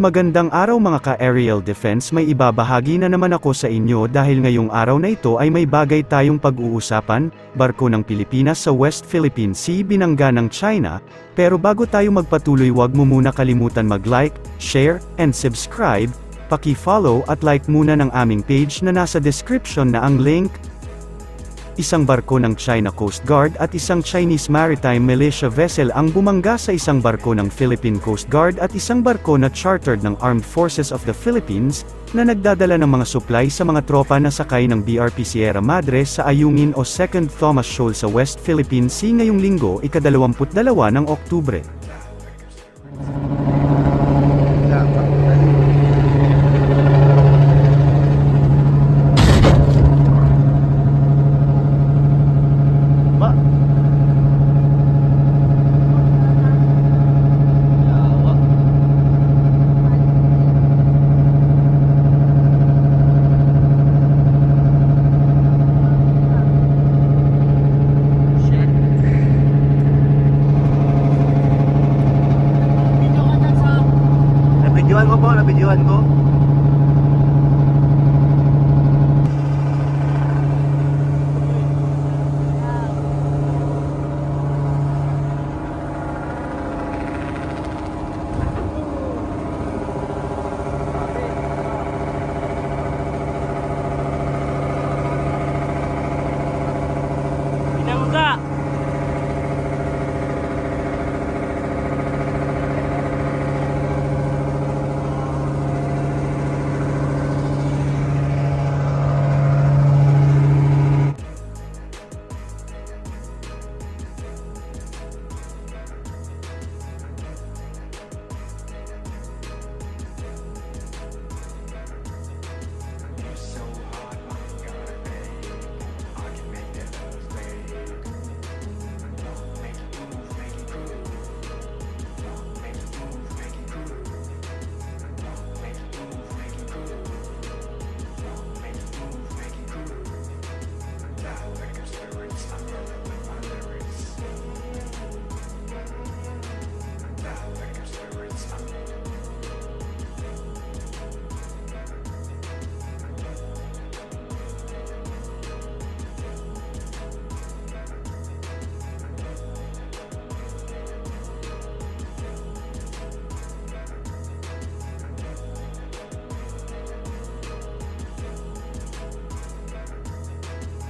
Magandang araw mga ka-aerial defense, may ibabahagi na naman ako sa inyo dahil ngayong araw na ito ay may bagay tayong pag-uusapan, barko ng Pilipinas sa West Philippine Sea binangga ng China, pero bago tayo magpatuloy wag mo muna kalimutan mag-like, share, and subscribe, paki-follow at like muna ng aming page na nasa description na ang link. Isang barko ng China Coast Guard at isang Chinese Maritime Militia vessel ang bumangga sa isang barko ng Philippine Coast Guard at isang barko na chartered ng Armed Forces of the Philippines, na nagdadala ng mga supply sa mga tropa na sakay ng BRP Sierra Madre sa Ayungin o 2nd Thomas Shoal sa West Philippine Sea ngayong linggo, ika-22 ng Oktubre. Nabidyohan ko. Binangga.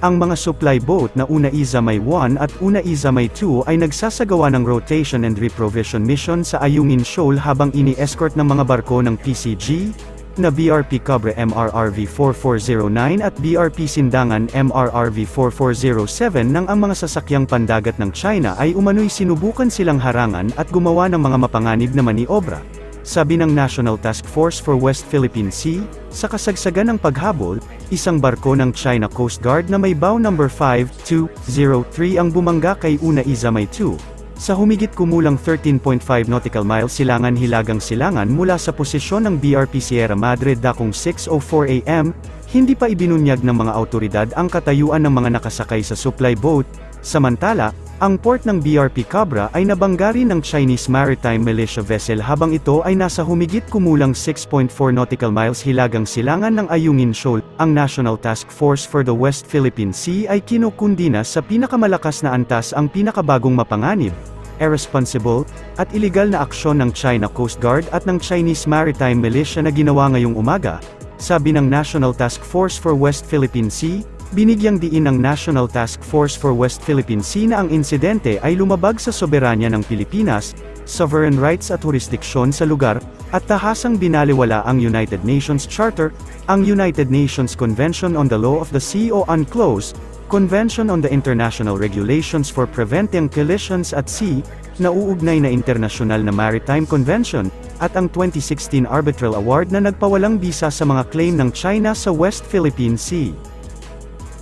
Ang mga supply boat na Una Izamay 1 at Una Izamay 2 ay nagsasagawa ng rotation and reprovision mission sa Ayungin Shoal habang ini-escort ng mga barko ng PCG, na BRP Cobre MRRV 4409 at BRP Sindangan MRRV 4407 nang ang mga sasakyang pandagat ng China ay umano'y sinubukan silang harangan at gumawa ng mga mapanganib na maniobra. Sabi ng National Task Force for West Philippine Sea, sa kasagsagan ng paghabol, isang barko ng China Coast Guard na may bow number 5203 ang bumangga kay Una Izamay 2, sa humigit kumulang 13.5 nautical miles silangan-hilagang silangan mula sa posisyon ng BRP Sierra Madre dakong 6:04 AM, hindi pa ibinunyag ng mga awtoridad ang katayuan ng mga nakasakay sa supply boat. Samantala, ang port ng BRP Cabra ay nabangga rin ng Chinese Maritime Militia vessel habang ito ay nasa humigit kumulang 6.4 nautical miles hilagang silangan ng Ayungin Shoal. Ang National Task Force for the West Philippine Sea ay kinukundina sa pinakamalakas na antas ang pinakabagong mapanganib, irresponsible, at iligal na aksyon ng China Coast Guard at ng Chinese Maritime Militia na ginawa ngayong umaga, sabi ng National Task Force for West Philippine Sea. Binigyang diin ng National Task Force for West Philippine Sea na ang insidente ay lumabag sa soberanya ng Pilipinas, sovereign rights at jurisdiksyon sa lugar, at tahasang binaliwala ang United Nations Charter, ang United Nations Convention on the Law of the Sea o UNCLOS, Convention on the International Regulations for Preventing Collisions at Sea, na uugnay na International na Maritime Convention, at ang 2016 Arbitral Award na nagpawalang bisa sa mga claim ng China sa West Philippine Sea.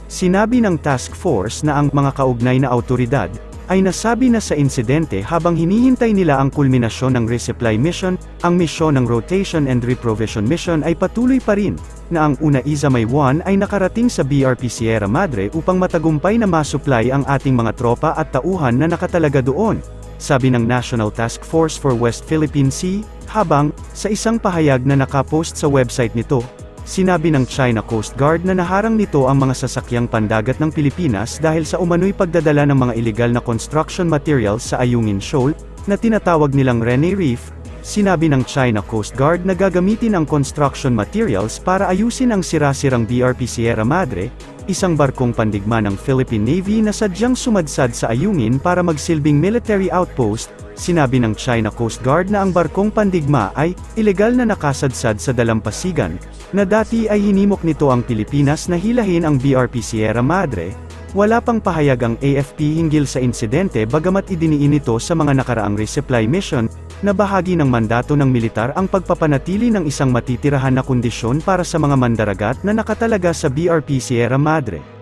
Sinabi ng task force na ang mga kaugnay na awtoridad ay nasabi na sa insidente habang hinihintay nila ang kulminasyon ng resupply mission. Ang misyon ng rotation and reprovision mission ay patuloy pa rin, na ang Una Izamay 1 ay nakarating sa BRP Sierra Madre upang matagumpay na masupply ang ating mga tropa at tauhan na nakatalaga doon, sabi ng National Task Force for West Philippine Sea. Habang, sa isang pahayag na nakapost sa website nito, sinabi ng China Coast Guard na naharang nito ang mga sasakyang pandagat ng Pilipinas dahil sa umano'y pagdadala ng mga illegal na construction materials sa Ayungin Shoal, na tinatawag nilang Rene Reef. Sinabi ng China Coast Guard na gagamitin ang construction materials para ayusin ang sira-sirang BRP Sierra Madre, isang barkong pandigma ng Philippine Navy na sadyang sumadsad sa Ayungin para magsilbing military outpost. Sinabi ng China Coast Guard na ang barkong pandigma ay ilegal na nakasadsad sa dalampasigan, na dati ay hinimok nito ang Pilipinas na hilahin ang BRP Sierra Madre. Wala pang pahayag ang AFP hinggil sa insidente bagamat idiniin ito sa mga nakaraang resupply mission, na bahagi ng mandato ng militar ang pagpapanatili ng isang matitirahan na kondisyon para sa mga mandaragat na nakatalaga sa BRP Sierra Madre.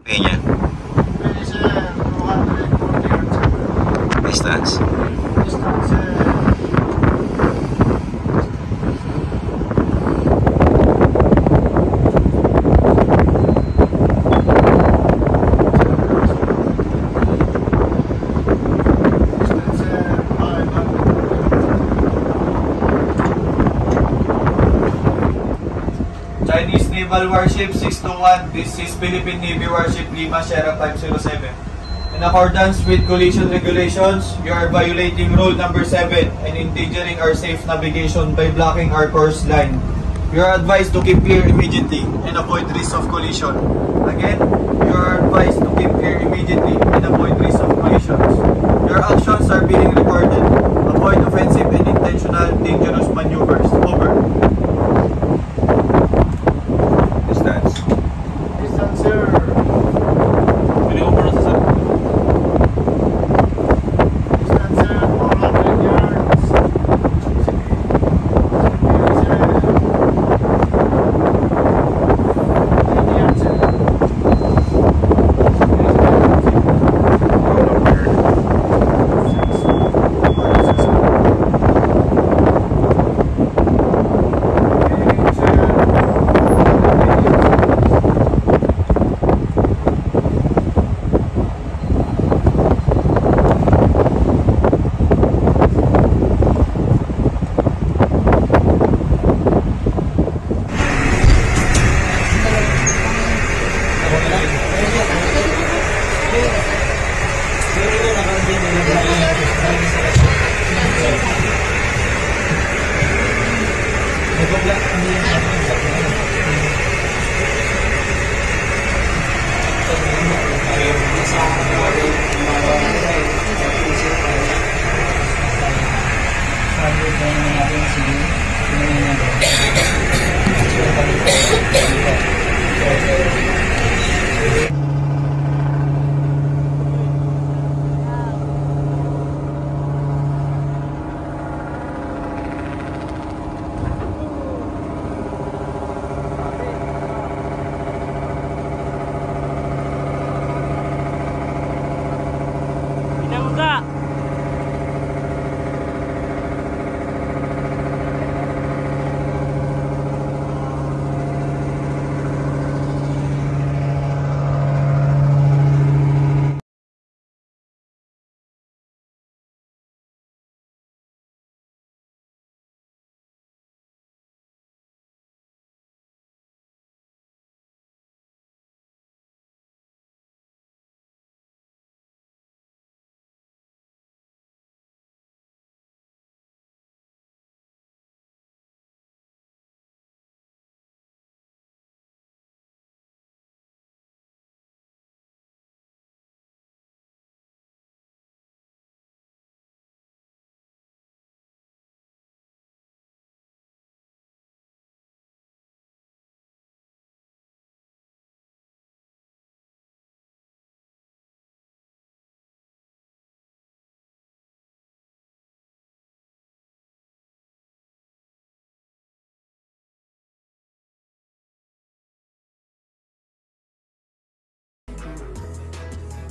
Kenya. Distance. Chinese Naval Warship 621, this is Philippine Navy Warship Lima Sierra 507. In accordance with collision regulations, you are violating rule number 7 and endangering our safe navigation by blocking our course line. You are advised to keep clear immediately and avoid risk of collision. Again, you are advised to keep here immediately and avoid risk of collisions. Your actions are being recorded. Avoid offensive and intentional dangerous maneuvers. Over. Distance. Distance, sir. Pili ko muna sa Distance, sir. 400 yards.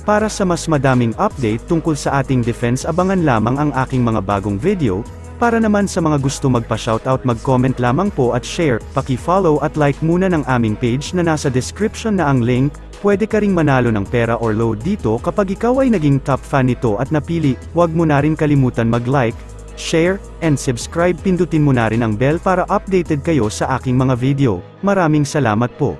Para sa mas madaming update tungkol sa ating defense, abangan lamang ang aking mga bagong video. Para naman sa mga gusto magpa-shoutout, mag-comment lamang po at share, paki-follow at like muna ng aming page na nasa description na ang link. Pwede ka ring manalo ng pera or load dito kapag ikaw ay naging top fan nito at napili. Huwag mo na rin kalimutan mag-like, share, and subscribe. Pindutin mo na rin ang bell para updated kayo sa aking mga video. Maraming salamat po.